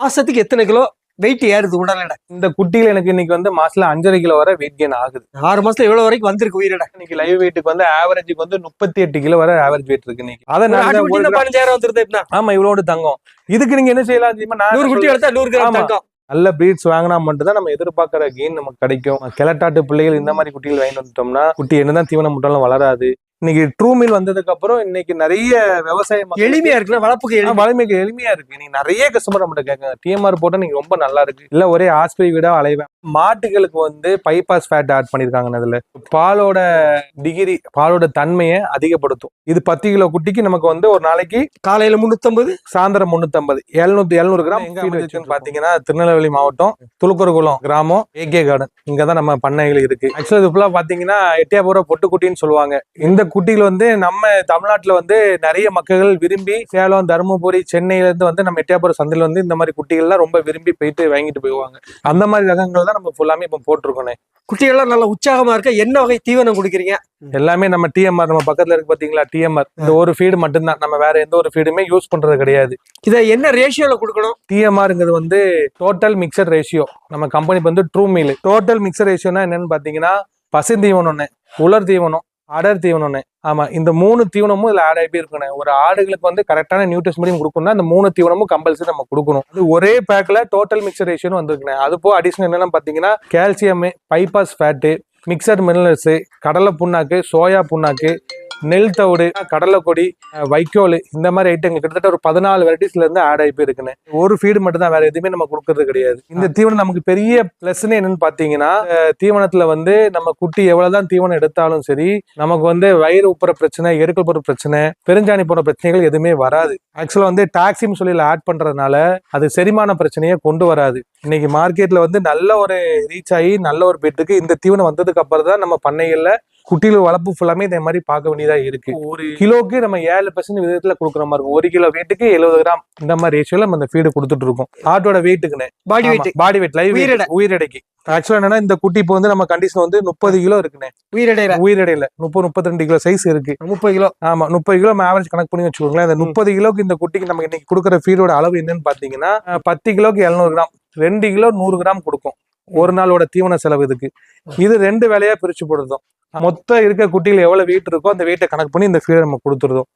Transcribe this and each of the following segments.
மாசத்துக்கு எத்தனை kilo weight ஏறுது உடனே? இந்த குட்டியில எனக்கு இன்னைக்கு வந்து மாசத்துல 5.5 கிலோ வரை வெயிட் கெயின் ஆகுது. 6 மாசத்துல எவ்வளவு வரைக்கும் வந்திருக்கு உயிரிட? இன்னைக்கு லைவ் வெயிட்டுக்கு வந்து ஆவரேஜுக்கு வந்து 38 கிலோ வரை ஆவரேஜ் வெயிட் இருக்கு இன்னைக்கு. ஒரு 15,000 வந்துருது. ஆமா, இவ்வளவு தங்கம். இதுக்கு நீங்க என்ன செய்யலாம் தெரியுமா? 100 குட்டி எடுத்தா 100 கிராம் தங்கம். நல்ல பிரீட்ஸ் வாங்கினா மட்டும் தான் நம்ம எதிர்பார்க்கிற கெயின் நமக்கு கிடைக்கும். கிளட்டாட்டு பிள்ளைகள் இந்த மாதிரி குட்டிகள் வாங்கிட்டு வந்துட்டோம்னா குட்டி என்னதான் தீவனம் முட்டாலும் வளராது. இன்னைக்கு ட்ரூ மீல் வந்ததுக்கு அப்புறம் இன்னைக்கு நிறைய விவசாயம் எளிமையா இருக்கு, வளர்ப்புக்கு வளமைக்கு எளிமையா இருக்கு. நீங்க நிறைய கஸ்டமர் நம்மகிட்ட கேட்காங்க, டிஎம்ஆர் போட்டா நீங்க ரொம்ப நல்லா இருக்கு, இல்ல ஒரே ஆஸ்பத்திரி வீடா அலைவேன். மாட்டுகளுக்கு வந்து பைபாஸ் ஃபேட் ஆட் பண்ணிருக்காங்க. அதுல பாலோட டிகிரி, பாலோட தன்மையை அதிகப்படுத்தும். இது 10 கிலோ குட்டிக்கு நமக்கு வந்து ஒரு நாளைக்கு காலையில 350, சாயந்தரம் 350, 700 கிராம் வச்சுன்னு பாத்தீங்கன்னா திருநெல்வேலி மாவட்டம் துலுக்கர்குளம் கிராமம் ஏகே கார்டன், இங்கதான் நம்ம பண்ணைகள் இருக்கு. ஆக்சுவலா இது ஃபுல்லா பாத்தீங்கன்னா எட்டியாபுரம் பொட்டுக்குட்டின்னு சொல்லுவாங்க. இந்த குட்டிகள் வந்து நம்ம தமிழ்நாட்டுல வந்து நிறைய மக்கள் விரும்பி சேலம், தருமபுரி, சென்னையில இருந்து வந்து நம்ம எட்டியாபுரம் சந்தையில வந்து இந்த மாதிரி குட்டிகள்லாம் ரொம்ப விரும்பி போயிட்டு வாங்கிட்டு போயிடுவாங்க. அந்த மாதிரி ரகங்கள் தான் நம்ம ஃபுல்லாமே இப்ப போட்டிருக்கோம். குட்டிகள்லாம் நல்ல உற்சாகமா இருக்க. என்ன வகை தீவனம் குடிக்கிறீங்க? எல்லாமே நம்ம டிஎம்ஆர், நம்ம பக்கத்துல இருக்கு பாத்தீங்களா டிஎம்ஆர், இந்த ஒரு ஃபீடு மட்டும்தான், நம்ம வேற எந்த ஒரு ஃபீடுமே யூஸ் பண்றது கிடையாது. இதை என்ன ரேஷியோல கொடுக்கணும்? டிஎம்ஆர்ங்கிறது வந்து டோட்டல் மிக்சர் ரேஷியோ. நம்ம கம்பெனி வந்து ட்ரூ மீல். டோட்டல் மிக்சர் ரேஷியோனா என்னன்னு பாத்தீங்கன்னா பசுந்தீவனம் ஒண்ணு, உலர் தீவனம், அடர் தீவனம் ஒண்ணு. ஆமா, இந்த 3 தீவனமும் இதுல ஆட் ஆகி இருக்கணும். ஒரு ஆடுகளுக்கு வந்து கரெக்டான நியூட்ரிஷன் மீடியம் கொடுக்கணும்னா இந்த 3 தீவனமும் கம்பல்சரி நம்ம கொடுக்கணும். அது ஒரே பேக்ல டோட்டல் மிக்சர் ரேஷியோன்னு வந்திருக்கேன். அது போக அடிஷனல் என்னெல்லாம் பாத்தீங்கன்னா calcium, bypass fat, mixture minerals, கடலை புண்ணாக்கு, சோயா புண்ணாக்கு, நெல் தவிடு, கடலை கொடி, வைக்கோல், இந்த மாதிரி ஐட்டங்கள் கிட்டத்தட்ட ஒரு 14 வெரைட்டிஸ்ல இருந்து ஆட் ஆகி போயிருக்குன்னு. ஒரு ஃபீடு மட்டும் தான், வேற எதுவுமே நம்ம கொடுக்கறது கிடையாது. இந்த தீவனம் நமக்கு பெரிய பிளஸ்ன்னு என்னன்னு பாத்தீங்கன்னா, தீவனத்துல வந்து நம்ம குட்டி எவ்வளவுதான் தீவனம் எடுத்தாலும் சரி, நமக்கு வந்து வயிறு உப்புற பிரச்சனை, எருக்கள் போற பிரச்சனை, பெருஞ்சாணி போன்ற பிரச்சனைகள் எதுவுமே வராது. ஆக்சுவலா வந்து டாக்ஸிம் சொல்லி ஆட் பண்றதுனால அது செரிமான பிரச்சனையை கொண்டு வராது. இன்னைக்கு மார்க்கெட்ல வந்து நல்ல ஒரு ரீச் ஆகி நல்ல ஒரு பெட்டுக்கு இந்த தீவனம் வந்ததுக்கு அப்புறம் தான் நம்ம பண்ணைகள்ல குட்டிகள் வளர்ப்பு ஃபுல்லாமே இதே மாதிரி பார்க்க வேண்டியதா இருக்கு. ஒரு கிலோக்கு நம்ம 7% விதத்துல கொடுக்குற மாதிரி இருக்கும். 1 கிலோ வெயிட்டுக்கு 70 கிராம் இந்த மாதிரி ரேஷியோல நம்ம இந்த ஃபீடு கொடுத்துட்டு இருக்கோம். ஆட்டோட வெயிட்டுக்குன்னு பாடி வெயிட் லைவ் உயிரடைக்கு. ஆக்சுவலா என்னன்னா இந்த குட்டி இப்போ வந்து நம்ம கண்டிஷன் வந்து 30 கிலோ இருக்குண்ணே. உயிரடையில 30-32 கிலோ சைஸ் இருக்கு. 30 கிலோ. ஆமா, 30 கிலோ ஆவரேஜ் கணக்கு பண்ணி வச்சுக்கோங்களேன். அந்த 30 கிலோக்கு இந்த குட்டிக்கு நம்ம இன்னைக்கு கொடுக்குற ஃபீடோட அளவு என்னன்னு பாத்தீங்கன்னா 10 கிலோக்கு 700 கிராம், 2 கிலோ 100 கிராம் கொடுக்கும் ஒரு நாளோட தீவன செலவு இதுக்கு. இது 2 வேலையா பிரிச்சு போடுறதும். மொத்தம் இருக்க குட்டிகள் எவ்வளவு வெயிட் இருக்கோ அந்த வெயிட்டை கணக்கு பண்ணி இந்த ஃபீடை நம்ம கொடுத்துருதோம்.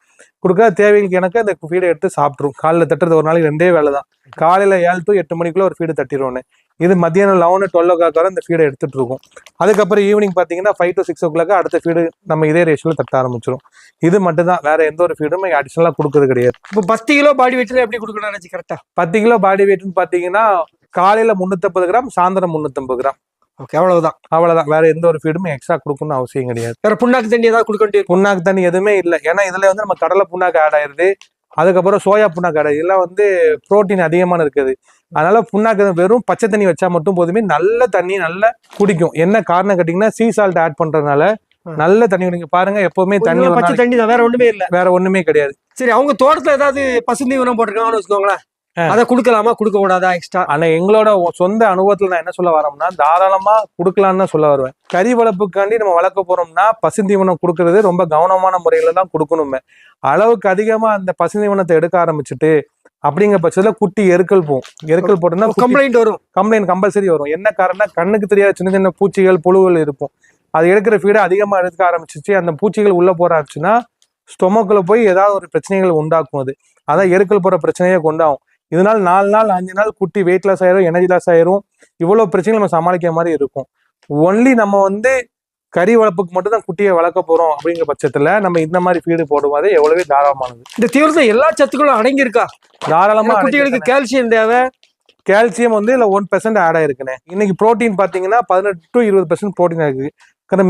கொடுக்காத தேவைக்கு எனக்கு அந்த ஃபீடை எடுத்து சாப்பிட்ரும். காலையில் தட்டுறது ஒரு நாளைக்கு 2 வேலை தான். காலையில 7 to 8 மணிக்குள்ள ஒரு ஃபீடு தட்டிடுவோன்னு. இது மத்தியானம் 11-12 வரை இந்த ஃபீடை எடுத்துட்டு இருக்கும். அதுக்கப்புறம் ஈவினிங் பாத்தீங்கன்னா 5 to 6 அடுத்த ஃபீடு நம்ம இதே ரேஷியோல தட்ட ஆரம்பிச்சிடும். இது மட்டும் தான், வேற எந்த ஒரு ஃபீடும் அடிஷனலா கொடுக்கறது கிடையாது. இப்போ 10 கிலோ பாடி வெயிட்ல எப்படி கொடுக்கணும் கரெக்டா? 10 கிலோ பாடி வெயிட்னு பாத்தீங்கன்னா காலையில 350 கிராம், சாயந்தரம் 350 கிராம். ஓகே, அவ்வளவுதான். வேற எந்த ஒரு ஃபீடுமே எக்ஸ்ட்ரா கொடுக்கணும்னு அவசியம் கிடையாது. வேற புண்ணாக்கு தண்ணி ஏதாவது கொடுக்க வேண்டிய? புண்ணாக்கு தண்ணி எதுவுமே இல்லை. ஏன்னா இதுல வந்து நம்ம கடலை புண்ணாக்கு ஆட் ஆயிருது, அதுக்கப்புறம் சோயா புண்ணாக்கு ஆட் ஆயிடுது. இதெல்லாம் வந்து புரோட்டீன் அதிகமான இருக்குது. அதனால புண்ணாக்கு வெறும் பச்சை தண்ணி வச்சா மட்டும் போதுமே. நல்ல தண்ணி நல்லா குடிக்கும். என்ன காரணம் கேட்டீங்கன்னா சீ சால்ட் ஆட் பண்றதுனால நல்ல தண்ணி குடிங்க. பாருங்க, எப்பவுமே தண்ணி பச்சை தண்ணி தான், வேற ஒண்ணுமே இல்லை. வேற ஒண்ணுமே கிடையாது. சரி, அவங்க தோட்டத்துல ஏதாவது பசுந்தீவனம் போட்டிருக்காங்கன்னு வச்சுக்கோங்களேன், அதை கொடுக்கலாமா கொடுக்க கூடாதா எக்ஸ்ட்ரா? ஆனா எங்களோட சொந்த அனுபவத்துல நான் என்ன சொல்ல வரோம்னா தாராளமா கொடுக்கலாம்னு சொல்ல வருவேன். கறி வளர்ப்புக்காண்டி நம்ம வளர்க்க போறோம்னா பசுந்தீவனம் கொடுக்கறது ரொம்ப கவனமான முறையில தான் கொடுக்கணுமே. அளவுக்கு அதிகமா அந்த பசுந்தீவனத்தை எடுக்க ஆரம்பிச்சுட்டு அப்படிங்கிற பட்சத்துல குட்டி எருக்கள் போகும். எருக்கள் போட்டோம்னா கம்ப்ளைண்ட் வரும். கம்ப்ளைண்ட் கம்பல்சரி வரும். என்ன காரணம், கண்ணுக்கு தெரியாத சின்ன சின்ன பூச்சிகள், புழுகள் இருக்கும். அது எடுக்கிற ஃபீடை அதிகமா எடுக்க ஆரம்பிச்சிச்சு. அந்த பூச்சிகள் உள்ள போற ஆச்சுன்னா ஸ்டொமக்குள்ள போய் ஏதாவது ஒரு பிரச்சனைகள் உண்டாக்கும். அதான் எருக்கள் போற பிரச்சனையே கொண்டாகும். இதனால 4 நாள் 5 நாள் குட்டி வெயிட் லாஸ் ஆயிரும், எனர்ஜி லாஸ் ஆயிரும். இவ்வளவு பிரச்சனைகள் நம்ம சமாளிக்கிற மாதிரி இருக்கும். ஒன்லி நம்ம வந்து கறி வளர்ப்புக்கு மட்டும் தான் குட்டியை வளர்க்க போறோம் அப்படிங்கிற பட்சத்துல நம்ம இந்த மாதிரி ஃபீடு போடும்போது எவ்வளவு தாராளமானது. இந்த தீவிரத்துல எல்லா சத்துக்களும் அடங்கி இருக்கா? தாராளமா. குட்டிகளுக்கு கால்சியம் தேவை. கால்சியம் வந்து இல்ல 1% ஆட் ஆயிருக்குண்ணே. இன்னைக்கு புரோட்டீன் பாத்தீங்கன்னா 18 to 20% புரோட்டீன் இருக்கு.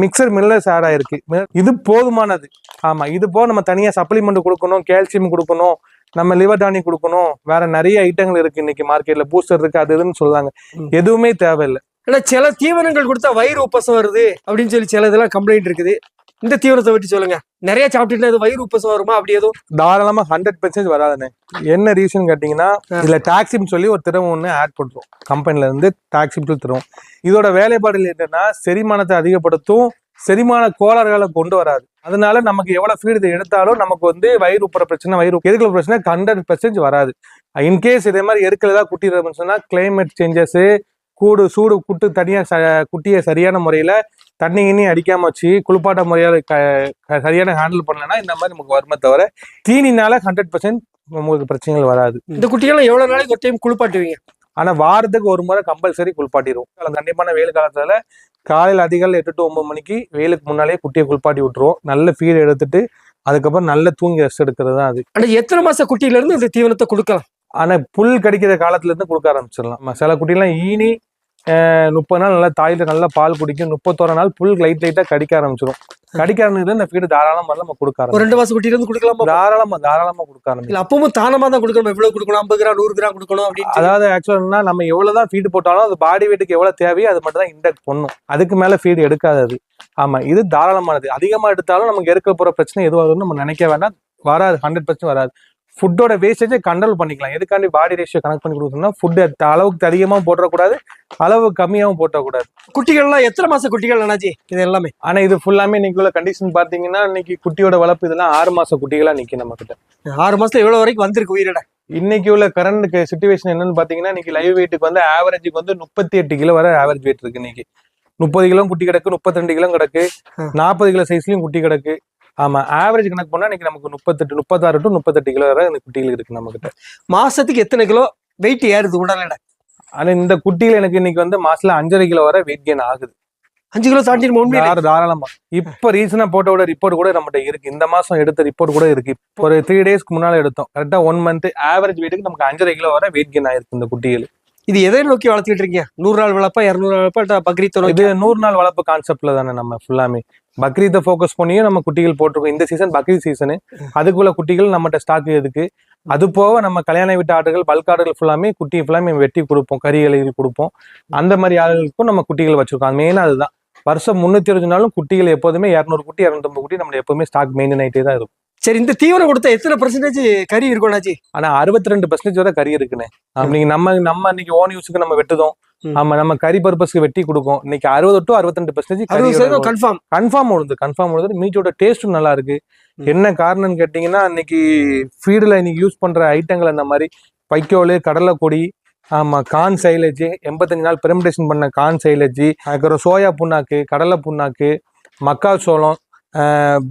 மிக்சர் மினரல்ஸ் ஆட் ஆயிருக்கு. இது போதுமானது. ஆமா, இது போக நம்ம தனியா சப்ளிமெண்ட் கொடுக்கணும், கால்சியம் கொடுக்கணும், நம்ம லிவர் டானிக் கொடுக்கணும், வேற நிறைய ஐட்டங்கள் இருக்கு இன்னைக்கு மார்க்கெட்ல. பூஸ்டர் இருக்கு, அது இதுன்னு சொல்றாங்க. எதுவுமே தேவையில்லை. ஆனா சில தீவனங்கள் கொடுத்தா வயிறு உப்பசம் வருது அப்படின்னு சொல்லி சில இதெல்லாம் கம்ப்ளைண்ட் இருக்குது. இந்த தீவனத்தை பற்றி சொல்லுங்க. நிறைய சாப்பிட்டுட்டு அது வயிறு உப்பசம் வருமா? அப்படி எதுவும் தாராளமா 100% வராதுண்ணே. என்ன ரீசன் கேட்டீங்கன்னா இதுல டாக்ஸிம் சொல்லி ஒரு திரவம் ஒண்ணு ஆட் பண்றோம். கம்பெனில இருந்து டாக்ஸிம் திரவம். இதோட வேலைப்பாடுகள் என்னன்னா செரிமானத்தை அதிகப்படுத்தும், செரிமான கோளாறுகளை கொண்டு வராது. அதனால நமக்கு எவ்வளவு ஃபீடு எடுத்தாலும் நமக்கு வந்து வயிறு உப்புற பிரச்சனை, எதுக்குள்ள பிரச்சனை 100% வராது. இன்கேஸ் இதே மாதிரி எருக்கள் ஏதாவது குட்டிடுறதுன்னு சொன்னா கிளைமேட் சேஞ்சஸ், சூடு குட்டு குட்டியை சரியான முறையில தண்ணி கிண்ணி அடிக்காம வச்சு குளிப்பாட்ட முறையால சரியான ஹேண்டில் பண்ணலன்னா இந்த மாதிரி நமக்கு வருமே தவிர தீனினால 100% உங்களுக்கு பிரச்சனைகள் வராது. இந்த குட்டிகளை எவ்வளவு நாளைக்கு ஒரு டைம் குளிப்பாட்டுவீங்க? ஆனா வாரத்துக்கு ஒரு முறை கம்பல்சரி குளிப்பாட்டிடுவோம். கண்டிப்பான வெயில் காலத்துல காலையில் அதிகாலை 8 to 9 மணிக்கு வெயிலுக்கு முன்னாலே குட்டியை குளிப்பாட்டி விட்டுருவோம். நல்ல ஃபீட் எடுத்துட்டு அதுக்கப்புறம் நல்ல தூங்கி ரெஸ்ட் எடுக்கிறது தான் அது. ஆனா எத்தனை மாச குட்டியில இருந்து இந்த தீவனத்தை கொடுக்கலாம்? ஆனா புல் கடிக்கிற காலத்துல இருந்து கொடுக்க ஆரம்பிச்சிடலாம். சில குட்டிலாம் ஈனி 30 நாள் நல்லா தாயில நல்லா பால் குடிக்கும். 31 நாள் புல் லைட்டா கடிக்க ஆரம்பிச்சிடும். கடிக்க ஆரம்பிச்சு இந்த ஃபீடு தாராளமா நம்ம கொடுக்க ஆரம்பிச்சோம். 2 மாசம் குட்டியில இருந்து கொடுக்கலாம். தாராளமா கொடுக்க ஆரம்பிச்சு. அப்பவும் தானமா தான் கொடுக்கணும். எவ்வளவு கொடுக்கணும்? 50 கிராம் 100 கிராம் கொடுக்கணும் அப்படின்னு. அதாவது ஆக்சுவலா நம்ம எவ்வளவுதான் ஃபீடு போட்டாலும் அது பாடி வெயிட்டுக்கு எவ்வளவு தேவையோ அது மட்டும் தான் இன்டெக்ட் பண்ணும். அதுக்கு மேல ஃபீடு எடுக்காது அது. ஆமா, இது தாராளமானது. அதிகமா எடுத்தாலும் நமக்கு இருக்க போற பிரச்சனை எதுவாகும்னு நம்ம நினைக்க வேண்டாம். வராது, 100% வராது. ஃபுட்டோட வேஸ்டேஜை கண்ட்ரோல் பண்ணிக்கலாம். எதுக்காண்டி பாடி ரேஷியோ கனெக்ட் பண்ணி கொடுக்கணும்னா ஃபுட் அளவுக்கு அதிகமாகவும் போட்டக்கூடாது, அளவு கம்மியாகவும் போட்டக்கூடாது. குட்டிகள்லாம் எத்தனை மாச குட்டிகள் அண்ணாச்சி இது எல்லாமே? ஆனா இது ஃபுல்லாமே இன்னைக்கு உள்ள கண்டிஷன் பாத்தீங்கன்னா இன்னைக்கு குட்டியோட வளர்ப்பு இதெல்லாம் 6 மாச குட்டிகளா நிக்கும் நம்ம கிட்ட. 6 மாசத்துல எவ்வளவு வரைக்கும் வந்திருக்கு உயிரிட? இன்னைக்கு உள்ள கரண்ட் சிச்சுவேஷன் என்னன்னு பாத்தீங்கன்னா இன்னைக்கு லைவ் வெயிட்டுக்கு வந்து ஆவரேஜுக்கு வந்து 38 கிலோ வரை ஆவரேஜ் வெயிட் இருக்கு. இன்னைக்கு 30 கிலோ குட்டி கிடக்கு, 32 கிலோ கிடக்கு, 40 கிலோ சைஸ்லயும் குட்டி கிடக்கு. ஆமா, ஆவரேஜ் கணக்கு பண்ணா இன்னைக்கு நமக்கு 36 to 38 கிலோ வரை இந்த குட்டிகள் இருக்கு நம்ம கிட்ட. மாசத்துக்கு எத்தனை கிலோ வெயிட் ஏறுது உடல் எடை? ஆனா இந்த குட்டிகள் எனக்கு இன்னைக்கு வந்து மாசத்துல 5.5 கிலோ வரை வெயிட் கெயின் ஆகுது. 5 கிலோ தாண்டி தாராளமா. இப்ப ரீசனா போட்டோட ரிப்போர்ட் கூட நம்மகிட்ட இருக்கு. இந்த மாசம் எடுத்த ரிப்போர்ட் கூட இருக்கு. இப்போ ஒரு 3 டேஸ்க்கு முன்னால எடுத்தோம். கரெக்டா 1 மந்த் ஆவரேஜ் வெயிட்டுக்கு நமக்கு 5.5 கிலோ வரை வெயிட் கெயின் ஆயிருக்கு இந்த குட்டிகள். இது எதை நோக்கி வளர்த்துட்டு இருக்கீங்க? 100 நாள் வளர்ப்பா, 200 நாள் வளர்ப்பா, பக்ரீத்? இது 100 நாள் வளர்ப்பு கான்செப்ட்ல தானே நம்ம ஃபுல்லாமே. பக்ரீத்தை ஃபோக்கஸ் பண்ணியும் நம்ம குட்டிகள் போட்டிருக்கோம். இந்த சீசன் பக்ரீத் சீசனு, அதுக்குள்ள குட்டிகள் நம்மகிட்ட ஸ்டாக் இருக்கு. அது போக நம்ம கல்யாண வீட்டு ஆடுகள், பல்க் ஆடுகள் ஃபுல்லாமே குட்டி ஃபுல்லாமே வெட்டி கொடுப்போம், கறிகளை கொடுப்போம். அந்த மாதிரி ஆடுகளுக்கும் நம்ம குட்டிகள் வச்சிருக்கோம். மெயினா அதுதான். வருஷம் 360 நாளும் குட்டிகள் எப்போதுமே 200 குட்டி 250 குட்டி நம்ம எப்பவுமே ஸ்டாக் மெயின்டைன் ஆகிட்டே தான் இருக்கும். சரி, இந்த தீவனம் கொடுத்தா எத்தனை % கறி இருக்கும்னாச்சு? ஆனா 62% வரை கறி இருக்குண்ணே. நீங்க நம்ம இன்னைக்கு ஓன் யூஸுக்கு நம்ம வெட்டுதோம். ஆமா, நம்ம கறி பர்பஸ்க்கு வெட்டி கொடுக்கும். இன்னைக்கு 60 to 62% கன்ஃபார்ம் உழுது. மீட்டோட டேஸ்டும் நல்லா இருக்கு. என்ன காரணம்னு கேட்டீங்கன்னா இன்னைக்கு ஃபீடுல இன்னைக்கு யூஸ் பண்ற ஐட்டங்கள் அந்த மாதிரி வைக்கோல், கடலை கொடி, ஆமா கார்ன் சைலேஜ், 85 நாள் பெர்மெண்டேஷன் பண்ண கார்ன் சைலேஜ், அதுக்கப்புறம் சோயா புண்ணாக்கு, கடலை புண்ணாக்கு, மக்கால் சோளம்,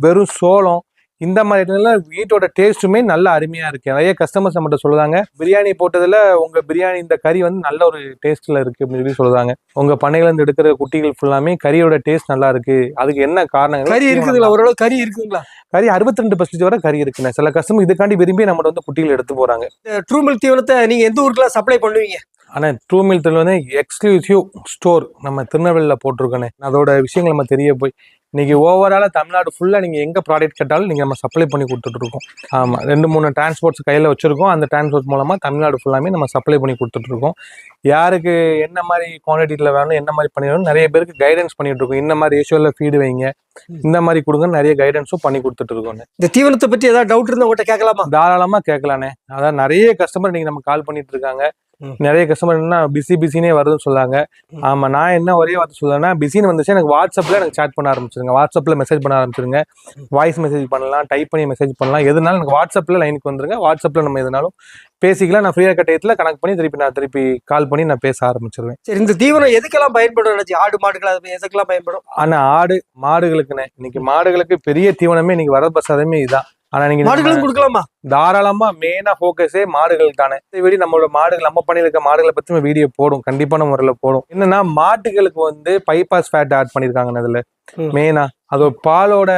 வெறும் சோளம், இந்த மாதிரி இடத்துல வீட்டோட டேஸ்ட்டுமே நல்ல அருமையா இருக்கு. நிறைய கஸ்டமர்ஸ் நம்மகிட்ட சொல்லுவாங்க, பிரியாணி போட்டதுல உங்க பிரியாணி இந்த கறி வந்து நல்ல ஒரு டேஸ்ட்ல இருக்கு அப்படின்னு சொல்லுவாங்க. உங்க பண்ணையில இருந்து எடுக்கிற குட்டிகள் ஃபுல்லாமே கறியோட டேஸ்ட் நல்லா இருக்கு. அதுக்கு என்ன காரணம்? கறி இருக்குதுங்களா? ஓரளவு கறி இருக்குங்களா? கறி 62% வரை கறி இருக்குண்ணே. சில கஸ்டமர் இதுக்காண்டி விரும்பி நம்மகிட்ட வந்து குட்டிகள் எடுத்து போறாங்க. ட்ரூ மில்க் தீவனத்தை நீங்க எந்த ஊருக்குலாம் சப்ளை பண்ணுவீங்க? ஆனா ட்ரூ மில்க் வந்து எக்ஸ்க்ளூசிவ் ஸ்டோர் நம்ம திருநெல்வேலியில போட்டிருக்கோண்ணே. அதோட விஷயங்கள் நம்ம தெரிய போய் இன்னைக்கு ஓவராலா தமிழ்நாடு ஃபுல்லா நீங்க எங்க ப்ராடக்ட் கேட்டாலும் நீங்க நம்ம சப்ளை பண்ணி கொடுத்துட்டு இருக்கோம். ஆமா, 2-3 டிரான்ஸ்போர்ட்ஸ் கையில வச்சிருக்கோம். அந்த டிரான்ஸ்போர்ட் மூலமா தமிழ்நாடு ஃபுல்லாமே நம்ம சப்ளை பண்ணி கொடுத்துட்டு இருக்கோம். யாருக்கு என்ன மாதிரி குவான்டிட்டியில வேணும், என்ன மாதிரி பண்ணிடணும், நிறைய பேருக்கு கைடன்ஸ் பண்ணிட்டு இருக்கோம். இந்த மாதிரி ரேஷியோல ஃபீடு வைங்க, இந்த மாதிரி கொடுங்க, நிறைய கைடன்ஸும் பண்ணி கொடுத்துட்டு இருக்கோம். இந்த தீவனத்தை பத்தி ஏதாவது டவுட் இருந்தா உங்கள்கிட்ட கேட்கலாமா? தாராளமா கேட்கலானே. அதான் நிறைய கஸ்டமர் நீங்க நம்ம கால் பண்ணிட்டு இருக்காங்க. நிறைய கஸ்டமர் என்ன பிஸினே வருதுன்னு சொல்லாங்க. ஆமா, நான் என்ன ஒரே வார்த்தை சொல்லுவேன்னா, பிஸின்னு வந்துச்சு எனக்கு வாட்ஸ்அப்ல எனக்கு சேட் பண்ண ஆரம்பிச்சிருங்க. வாட்ஸ்அப்ல மெசேஜ் பண்ண ஆரம்பிச்சிருங்க. வாய்ஸ் மெசேஜ் பண்ணலாம், டைப் பண்ணி மெசேஜ் பண்ணலாம். எதுனாலும் எனக்கு வாட்ஸ்அப்ல லைனுக்கு வந்துருங்க. வாட்ஸ்அப்ல நம்ம எதுனாலும் பேசிக்கலாம். நான் ஃப்ரீயா டயத்துல கனெக்ட் பண்ணி திருப்பி கால் பண்ணி நான் பேச ஆரம்பிச்சிருவேன். சரி, இந்த தீவனம் எதுக்கெல்லாம் பயன்படும்? ஆடு மாடுகள் எதுக்கெல்லாம் பயன்படும்? ஆனா ஆடு மாடுகளுக்குண்ணே, இன்னைக்கு மாடுகளுக்கு பெரிய தீவனமே இன்னைக்கு வர பசாதமே இதுதான். ஆனா நீங்க மாடுகளும் கொடுக்கலாமா? தாராளமா. மெயினா போக்கஸே மாடுகள் தானே. வீடியோ நம்மளோட மாடுகள், நம்ம பண்ணிருக்க இருக்க மாடுகளை பத்தி நம்ம வீடியோ போடும், கண்டிப்பான முறையில போடும். என்னன்னா மாட்டுகளுக்கு வந்து பைபாஸ் ஃபேட் ஆட் பண்ணிருக்காங்க அதுல. மெயினா அது பாலோட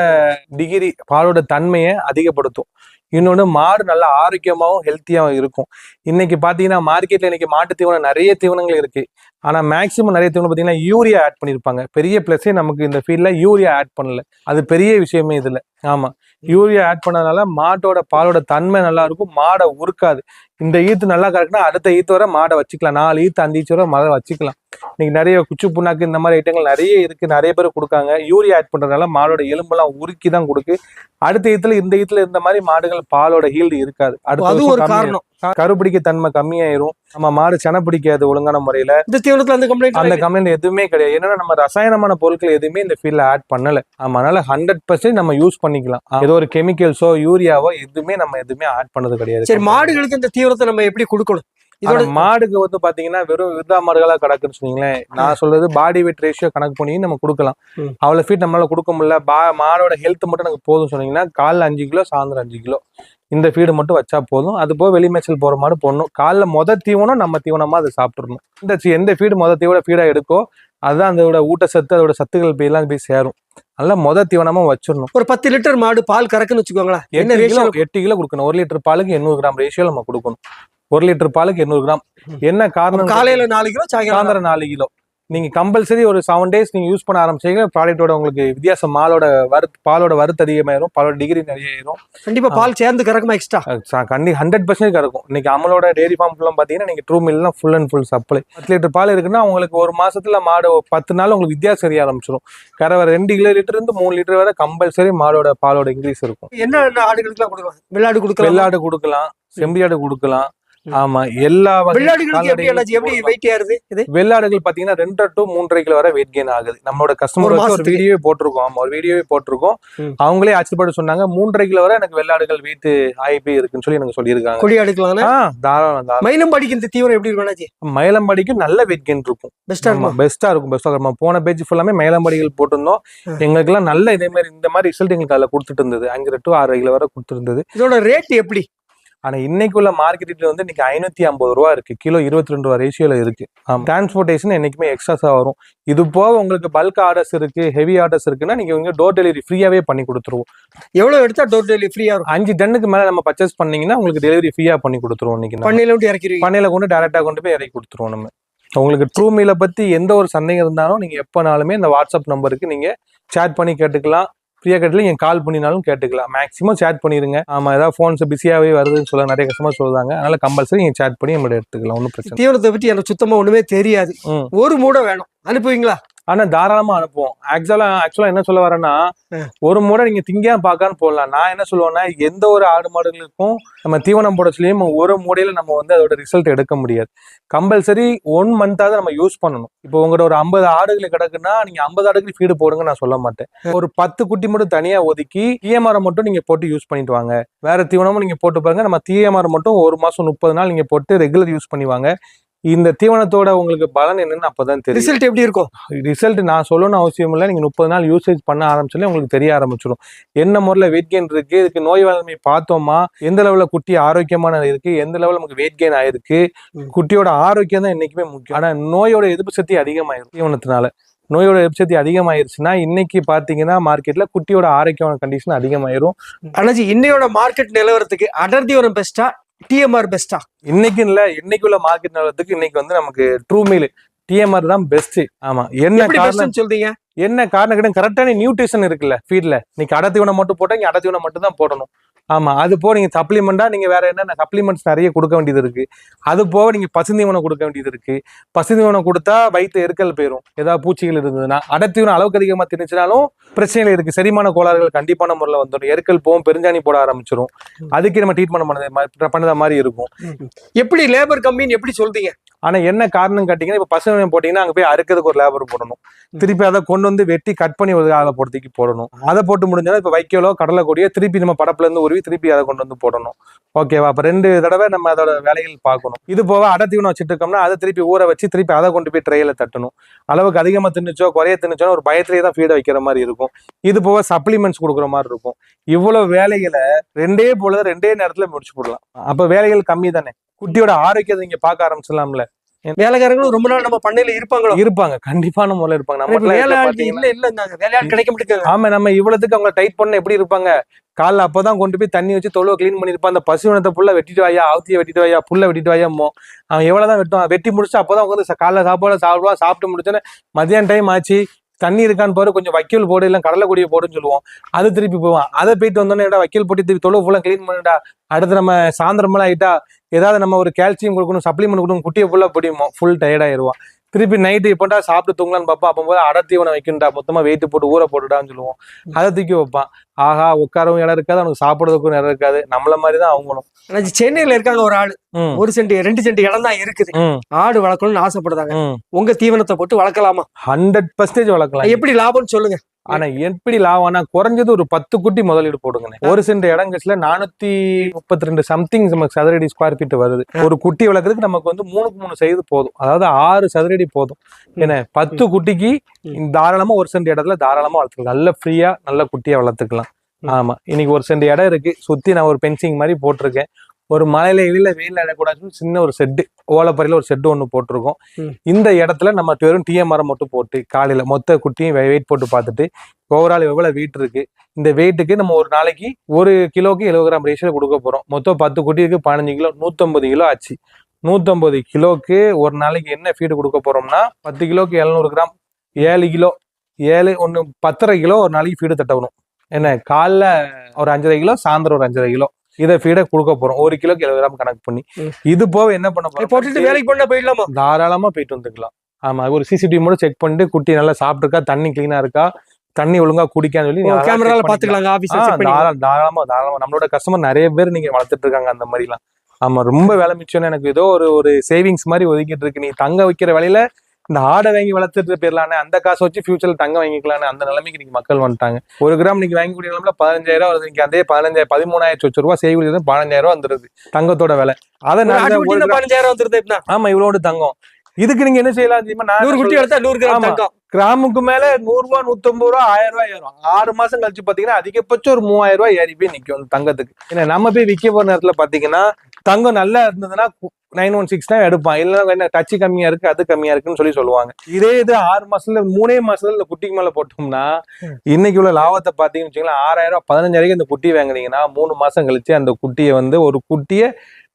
டிகிரி, பாலோட தன்மையை அதிகப்படுத்தும். இன்னொன்று மாடு நல்லா ஆரோக்கியமாகவும் ஹெல்த்தியாகவும் இருக்கும். இன்னைக்கு பார்த்தீங்கன்னா மார்க்கெட்டில் இன்னைக்கு மாட்டு தீவனம் நிறைய தீவனங்கள் இருக்கு. ஆனால் மேக்ஸிமம் நிறைய தீவனம் பார்த்தீங்கன்னா யூரியா ஆட் பண்ணியிருப்பாங்க. பெரிய ப்ளஸ்ஸே நமக்கு இந்த ஃபீல்டில் யூரியா ஆட் பண்ணல. அது பெரிய விஷயமே இதில். ஆமாம், யூரியா ஆட் பண்ணதுனால மாட்டோட பாலோட தன்மை நல்லா இருக்கும், மாடை உருக்காது. இந்த ஈத்து நல்லா கரெக்ட்னா அடுத்த ஈத்து வரை மாடை வச்சுக்கலாம். 4 ஈத்து 5 ஈத்து வரை மாடை வச்சுக்கலாம். இன்னைக்கு நிறைய குச்சி புண்ணாக்கு இந்த மாதிரி ஐட்டங்கள் நிறைய இருக்கு, நிறைய பேர் கொடுக்காங்க. யூரியா ஆட் பண்றதுனால மாடோட எலும்பெல்லாம் உருக்கி தான் கொடுக்கு. அடுத்த ஈத்துல இந்த மாதிரி மாடுகள் பாலோட ஹீல்டு இருக்காது. அது ஒரு காரணம். கருப்பிடிக்க தன்மை கம்மியாயிரும். நம்ம மாடு செனை பிடிக்காது ஒழுங்கான முறையில. இந்த தீவனத்துல அந்த கம்ப்ளைண்ட் எதுவுமே கிடையாது. ஏன்னா நம்ம ரசாயனமான பொருட்கள் எதுவுமே இந்த ஃபீல்ட்ல ஆட் பண்ணல. அதனால 100% நம்ம யூஸ் பண்ணிக்கலாம். ஏதோ ஒரு கெமிக்கல்ஸோ யூரியாவோ எதுவுமே ஆட் பண்ணது கிடையாது. சரி, மாடுகளுக்கு இந்த தீவனத்தை நம்ம எப்படி கொடுக்கணும்? மாடுக்கு வந்து பாத்தீங்கன்னா வெறும் விருதா மாடுகளா கிடக்குன்னு சொன்னீங்களேன். நான் சொல்றது பாடி வெயிட் ரேஷியோ கணக்கு பண்ணி நம்ம கொடுக்கலாம். அவ்வளவு ஃபீட் நம்மளால கொடுக்க முடியல, மாடோட ஹெல்த் மட்டும் எனக்கு போதும் சொன்னீங்கன்னா காலைல 5 கிலோ சாயந்தரம் 5 கிலோ இந்த ஃபீடு மட்டும் வச்சா போதும். அது போக வெளி மேய்ச்சல் போற மாடு போடணும். காலைல தீவனம் நம்ம தீவனமா அதை சாப்பிட்டுறணும். எந்த ஃபீடு ஃபீடா எடுக்கோ அதுதான் அதோட ஊட்டச்சத்து, அதோட சத்துக்கள் எல்லாம் போய் சேரும். நல்லா தீவனமா வச்சிடணும். ஒரு 10 லிட்டர் மாடு பால் கறக்குன்னு வச்சுக்கோங்களேன், 8 கிலோ கொடுக்கணும். 1 லிட்டர் பாலுக்கு 800 கிராம் ரேஷியோ நம்ம கொடுக்கணும். 1 லிட்டர் பாலுக்கு 800 கிராம். என்ன காரணம்? காலையில 4 கிலோ, சாயந்தரம் 4 கிலோ. நீங்க கம்பல்சரி ஒரு 7 டேஸ் நீங்க யூஸ் பண்ண ஆரம்பிச்சீங்க, ப்ராடக்டோட உங்களுக்கு வித்தியாசம் பாலோட வறுத்து அதிகமாயிரும், பாலோட டிகிரி நிறைய ஆயிரும். கண்டிப்பா பால் சேர்ந்து கறக்குமா எக்ஸ்ட்ரா? 100% கறக்கும். இன்னைக்கு அமலோட டேரி ஃபார்ம் ஃபுல்லா பாத்தீங்கன்னா நீங்க ட்ரூ மில்லாம் full and full supply. 10 litre பால் இருக்குன்னா உங்களுக்கு ஒரு மாசத்துல மாடு 10 நாள் உங்களுக்கு வித்தியாசம் தெரிய ஆரம்பிச்சிடும். கறவை 2 கிலோ லிட்டர் இருந்து 3 லிட்டர் வரை கம்பல்சரி மாடோட பாலோட இன்க்ரீஸ் இருக்கும். என்ன ஆடுகளுக்கு கொடுக்கலாம்? வெள்ளாடு கொடுக்கலாம், செம்பியாடு கொடுக்கலாம். ஆமா, எல்லா வெள்ளாடுகள் பாத்தீங்கன்னா 2 to 3.5 கிலோ வரை வெயிட் கெயின் ஆகுது. நம்மளோட கஸ்டமர் ஒரு வீடியோவே போட்டிருக்கோம். அவங்களே ஆச்சரியப்பட்டு சொன்னாங்க 3.5 கிலோ வரை எனக்கு வெள்ளாடுகள் வெயிட் ஆயிப்பே இருக்குன்னு சொல்லி எனக்கு சொல்லியிருக்காங்க. கொடியாடுக்கலாம் தாராளம். மயிலம்பாடிக்கு இந்த தீவிரம் எப்படி இருக்கும்? மயிலம்பாடிக்கு நல்ல வெயிட் கெயின் இருக்கும். பெஸ்டா இருக்கும். போன பேஜ் ஃபுல்லாமே மயிலம்பாடிகள் போட்டிருந்தோம். எங்களுக்கு எல்லாம் நல்ல இந்த மாதிரி ரிசல்ட் எங்களுக்கு அதுல கொடுத்துட்டு இருந்தது. 5 to 6 கிலோ வரை கொடுத்துருந்தது. இதோட ரேட் எப்படி? ஆனா இன்னைக்குள்ள மார்க்கெட்ல வந்து இன்னைக்கு 550 ரூபா இருக்கு. கிலோ 22 ரூபா ரேஷியோல இருக்கு. டிரான்ஸ்போர்டேஷன் என்னைக்குமே எக்ஸ்ட்ரா வரும். இது போக உங்களுக்கு பல்க் ஆர்டர்ஸ் இருக்கு, ஹெவி ஆர்டர்ஸ் இருக்குன்னா நீங்க டோர் டெலிவரி ஃப்ரீயாவே பண்ணி கொடுத்துருவோம். எவ்வளவு எடுத்தா டோர் டெலிவரி ஃப்ரீயா இருக்கும்? 5 டன்னுக்கு மேல நம்ம பர்ச்சேஸ் பண்ணீங்கன்னா உங்களுக்கு டெலிவரி ஃப்ரீயா பண்ணி கொடுத்துருவோம். இன்னைக்கு பண்ணையில கொண்டு டைரக்டா கொண்டு போய் இறக்கி கொடுத்துருவோம். நம்ம உங்களுக்கு ட்ரூ மீலை பத்தி எந்த ஒரு சந்தேகம் இருந்தாலும் நீங்க எப்பனாலுமே இந்த வாட்ஸ்அப் நம்பருக்கு நீங்க சேட் பண்ணி கேட்டுக்கலாம். ஃப்ரீயா கேட்டல நீங்க கால் பண்ணினாலும் கேட்டுக்கலாம். மேக்ஸிமம் சேட் பண்ணிருங்க. ஆமா, ஏதாவது போன்ஸ் பிஸியாவே வருதுன்னு சொல்ல நிறைய கஸ்டமர் சொல்றாங்க. அதனால கம்பல்சரி நீங்க சேட் பண்ணி நம்ம எடுத்துக்கலாம். ஒன்றும் பிரச்சனை. தீவனத்தை பத்தி எனக்கு சுத்தமா ஒண்ணுமே தெரியாது. ஒரு மூடை வேணும், அனுப்புவீங்களா? ஆனா தாராளமா அனுப்புவோம். ஆக்சுவலா என்ன சொல்ல வரேன்னா, ஒரு முறை நீங்க திங்கா பாக்கான்னு போடலாம். நான் என்ன சொல்லுவேன்னா, எந்த ஒரு ஆடு மாடுகளுக்கும் நம்ம தீவனம் போட சொல்லியும் ஒரு மூடையில நம்ம வந்து அதோட ரிசல்ட் எடுக்க முடியாது. கம்பல்சரி 1 மந்தாவது நம்ம யூஸ் பண்ணணும். இப்போ உங்களோட ஒரு 50 ஆடுகள் கிடக்குன்னா நீங்க 50 ஆடுகளுக்கு ஃபீடு போடுங்க நான் சொல்ல மாட்டேன். ஒரு 10 குட்டி மட்டும் தனியா ஒதுக்கி TMR மட்டும் நீங்க போட்டு யூஸ் பண்ணிட்டு வாங்க. வேற தீவனமும் நீங்க போட்டு பாருங்க. நம்ம TMR மட்டும் 1 மாசம் 30 நாள் நீங்க போட்டு ரெகுலர் யூஸ் பண்ணிவாங்க. இந்த தீவனத்தோட உங்களுக்கு பலன் என்னன்னு அப்பதான் தெரியும். ரிசல்ட் எப்படி இருக்கும்? ரிசல்ட் நான் சொல்லணும்னு அவசியம் இல்லை. நீங்க 30 நாள் யூசேஜ் பண்ண ஆரம்பிச்சாலே உங்களுக்கு தெரிய ஆரம்பிச்சிடும். என்ன முறையில வெயிட் கெயின் இருக்கு, இதுக்கு நோய் வளமை பார்த்தோமா, எந்த லெவலில் குட்டி ஆரோக்கியமான இருக்கு, எந்த லெவலில் நமக்கு வெயிட் கெயின் ஆயிருக்கு. குட்டியோட ஆரோக்கியம் தான் என்னைக்குமே முக்கியம். ஆனா நோயோட எதிர்ப்பு சக்தி அதிகமாயிரும். தீவனத்தினால நோயோட எதிர்ப்பு சக்தி அதிகமாயிருச்சுன்னா இன்னைக்கு பாத்தீங்கன்னா மார்க்கெட்ல குட்டியோட ஆரோக்கியமான கண்டிஷன் அதிகமாயிரும். அண்ணாச்சி, இன்னையோட மார்க்கெட் நிலவரத்துக்கு அடர் தீவனம் பெஸ்டா, TMR பெஸ்டா? இன்னைக்கு உள்ள மார்க்கெட் நிலவரத்துக்கு இன்னைக்கு வந்து நமக்கு ட்ரூ மீல் TMR தான் பெஸ்ட். ஆமா, என்ன காரணம் சொல்றீங்க? என்ன காரணம் கிடையாது, கரெக்டான நியூட்ரிஷன் இருக்குல்ல ஃபீட்ல. நீங்க அடத்தீவனம் மட்டும் போட்டா இங்க அடத்தீவனம் மட்டும் தான் போடணும். ஆமா, அது போக நீங்க சப்ளிமெண்டா நீங்க வேற என்னென்ன சப்ளிமெண்ட்ஸ் நிறைய கொடுக்க வேண்டியது இருக்கு. அது போக நீங்க பசுந்தீவனம் கொடுக்க வேண்டியது இருக்கு. பசுந்தீவனம் கொடுத்தா வயிற்று எருக்கல் போயிடும். ஏதாவது பூச்சிகள் இருந்ததுன்னா. அடத்தீவனம் அளவுக்கு அதிகமா திணிச்சினாலும் பிரச்சனைகள் இருக்கு. செரிமான கோளாறுகள் கண்டிப்பான முறையில் வந்துடும். எருக்கல் போகும், பெருஞ்சாணி போட ஆரம்பிச்சிடும். அதுக்கு நம்ம ட்ரீட்மெண்ட் பண்ணத மாதிரி இருக்கும். எப்படி லேபர் கம்மின்னு எப்படி சொல்றீங்க? ஆனா என்ன காரணம் கேட்டீங்கன்னா, இப்ப பசுந்தீவனம் போட்டீங்கன்னா அங்க போய் அறுக்கிறதுக்கு ஒரு லேபர் போடணும். திருப்பி அதை கொண்டு வந்து வெட்டி கட் பண்ணி ஒரு ஆளை போடுறதுக்கு போடணும். அதை போட்டு முடிஞ்சாலும் இப்ப வைக்கலோ கடலை கொடியோ திருப்பி நம்ம படப்புல இருந்து உருவி திருப்பி அதை கொண்டு வந்து போடணும். ஓகேவா? அப்ப 2 தடவை நம்ம அதோட வேலைகள் பார்க்கணும். இது போக அடத்தீவனம் வச்சுட்டு இருக்கோம்னா அதை திருப்பி ஊற வச்சு திருப்பி அதை கொண்டு போய் ட்ரெயில தட்டணும். அளவுக்கு அதிகமா தின்னுச்சோ குறைய தின்னுச்சோ ஒரு பயத்திலேயே தான் ஃபீடை வைக்கிற மாதிரி இருக்கும். இது போக சப்ளிமெண்ட்ஸ் கொடுக்குற மாதிரி இருக்கும். இவ்வளவு வேலைகளை 2 நேரத்துல முடிச்சு போடலாம். அப்ப வேலைகள் கம்மி தானே. குட்டியோட ஆரோக்கியத்தை நீங்க பார்க்க ஆரம்பிச்சிடலாம்ல. வேலைக்காரங்களும் ரொம்ப நாள் நம்ம பண்ணையில இருப்பாங்க. கண்டிப்பான முறையில இருப்பாங்க. கிடைக்க மாட்டேங்குது. ஆமா, நம்ம இவ்வளவுக்கு அவங்க டைட் பண்ண எப்படி இருப்பாங்க. காலைல அப்பதான் கொண்டு போய் தண்ணி வச்சு தொழுவை கிளீன் பண்ணிருப்பான். அந்த பசுவனத்தை புல்ல வெட்டிட்டு வாயா, அவுத்தியை வெட்டிட்டு வாயா, புல்ல வெட்டிட்டு வாயா. அவன் எவ்வளவுதான் வெட்டுவான். வெட்டி முடிச்சு அப்பதான் வந்து காலைல சாப்பிடுவான். சாப்பிட்டு முடிச்சோன்னே மதியான டைம் ஆச்சு, தண்ணி இருக்கான்னு பாரு, கொஞ்சம் வைக்கல் போடு, இல்லை கடலை கொடியை போடுன்னு சொல்லுவோம். அது திருப்பி போவான். அதை போயிட்டு வந்தோன்னே வைக்கல் போட்டு திருப்பி தொழுவு ஃபுல்லா கிளீன் பண்ணிட்டா. அடுத்து நம்ம சாயந்தரமெல்லாம் ஆயிட்டா ஏதாவது நம்ம ஒரு கால்சியம் கொடுக்கணும், சப்ளிமெண்ட் கொடுக்கணும், குட்டியை ஃபுல்லா பிடிமோ, ஃபுல் டயர்ட் ஆயிடுவான். திருப்பி நைட்டு எப்படா சாப்பிட்டு தூங்கலான்னு பார்ப்போம். அப்போ அடர் தீவனம் வைக்கணும்டா, மொத்தமா வெயிட் போட்டு ஊற போட்டுடான்னு சொல்லுவோம். அதை தூக்கி வைப்பான். ஆஹா, உட்காரவும் இடம் இருக்காது, அவனுக்கு சாப்பிடுறதுக்கும் இடம் இருக்காது. நம்மள மாதிரிதான் அவங்களும். ஆனா சென்னையில இருக்காங்க ஒரு ஆளு, 1 சென்ட் 2 சென்ட் இடம் தான் இருக்குது, ஆடு வளர்க்கணும்னு ஆசைப்படுறாங்க. உங்க தீவனத்தை போட்டு வளர்க்கலாமா? 100% வளர்க்கலாம். எப்படி லாபம்னு சொல்லுங்க. ஆனா எப்படி லாபம்னா, குறைஞ்சது ஒரு 10 குட்டி முதலீடு போடுங்க. 1 சென்ட் இடங்கள்ல 432 சம்திங் நமக்கு சதுரடி ஸ்கொயர் ஃபீட் வருது. ஒரு குட்டி வளர்க்கறதுக்கு நமக்கு வந்து 3க்கு 3 சைஸ் போதும், அதாவது 6 சதுரடி போதும். ஏன்னா 10 குட்டிக்கு தாராளமா 1 சென்ட் இடத்துல தாராளமா வளர்த்துக்கலாம். நல்ல ஃப்ரீயா நல்ல குட்டியா வளர்த்துக்கலாம். ஆமா, இன்னைக்கு 1 சென்ட் இடம் இருக்கு, சுத்தி நான் ஒரு பென்சிங் மாதிரி போட்டிருக்கேன். ஒரு மலையில வெயில இடக்கூடாதுன்னு சின்ன ஒரு செட்டு, ஓலப்பறையில ஒரு செட்டு ஒண்ணு போட்டிருக்கோம். இந்த இடத்துல நம்ம வெறும் டிஎம்ஆர் மட்டும் போட்டு காலையில மொத்த குட்டியும் வெயிட் போட்டு பார்த்துட்டு ஓவரால் எவ்வளவு வெயிட் இருக்கு, இந்த வெயிட்டுக்கு நம்ம ஒரு நாளைக்கு 1 கிலோக்கு 70 கிராம் ரேஷியோல கொடுக்க போறோம். மொத்தம் 10 குட்டிக்கு 15 கிலோ, 150 கிலோ ஆச்சு. 150 கிலோக்கு ஒரு நாளைக்கு என்ன ஃபீடு கொடுக்க போறோம்னா, 10 கிலோக்கு 700 கிராம், 7 கிலோ, 10.5 கிலோ ஒரு நாளைக்கு ஃபீடு தட்டணும். என்ன, காலைல ஒரு 5.5 கிலோ, சாயந்தரம் ஒரு 5.5 கிலோ இதை ஃபீட கொடுக்க போறோம். 1 கிலோக்கு 70 கிராம் கணக்கு பண்ணி. இது போக என்ன பண்ண போறோம், போட்டுட்டு வேலைக்கு பண்ண போயிடலாமா? தாராளமா போயிட்டு வந்துக்கலாம். ஆமா, ஒரு சிசிடிவி மூலம் செக் பண்ணிட்டு குட்டி நல்லா சாப்பிட்டு இருக்கா, தண்ணி கிளீனா இருக்கா, தண்ணி ஒழுங்கா குடிக்கான்னு சொல்லி கேமரால பாத்துக்கலாங்க. தாராளமா நம்மளோட கஸ்டமர் நிறைய பேர் நீங்க வளர்த்துட்டு இருக்காங்க அந்த மாதிரி எல்லாம். ஆமா, ரொம்ப வேலை மிச்சம். எனக்கு ஏதோ ஒரு சேவிங்ஸ் மாதிரி ஒதுக்கிட்டு இருக்கு. நீ தங்க வைக்கிற வேலையில இந்த ஆடை வாங்கி வளர்த்துட்டு போயிடலான்னு, அந்த காசை வச்சு ஃபியூச்சர்ல தங்க வாங்கிக்கலான்னு அந்த நிலைமைக்கு நீங்க மக்கள் வந்துட்டாங்க. 1 கிராம் நீங்க வாங்கி கூடிய 15,000 வருது. நீங்க அதே 13,000 ரூபாய் செய்கூலி 15,000 ரூபாய் வந்துருது தங்கத்தோட விலை. அதை 15,000 வந்துருது. ஆமா, இவ்வளோடு தங்கம். இதுக்கு நீங்க என்ன செய்யலாம் தெரியுமா? 100 குட்டி எடுத்தா 100 கிராம் தங்கம். கிராமுக்கு மேல 100 ரூபாய், 150 ரூபாய், 1000 ரூபாய் ஏறும். 6 மாசம் கழிச்சு பாத்தீங்கன்னா அதிகபட்சம் ஒரு 3000 ரூபாய் ஏறி போய் நிக்கும் தங்கத்துக்கு. ஏன்னா நம்ம போய் விற்க போற நேரத்துல பாத்தீங்கன்னா தங்கம் நல்லா இருந்ததுன்னா 916 தான் எடுப்பான். இல்லைன்னா என்ன டச்சு கம்மியா இருக்கு, அது கம்மியா இருக்குன்னு சொல்லுவாங்க. இதே இது 6 மாசத்துல 3 மாசத்துல இந்த குட்டிக்கு மேல போட்டோம்னா இன்னைக்கு உள்ள லாபத்தை பாத்தீங்கன்னு வச்சுக்கலாம், 6,000 ரூபாய் 15,000 இந்த குட்டி வாங்குனீங்கன்னா 3 மாசம் கழிச்சு அந்த குட்டியை வந்து ஒரு குட்டியை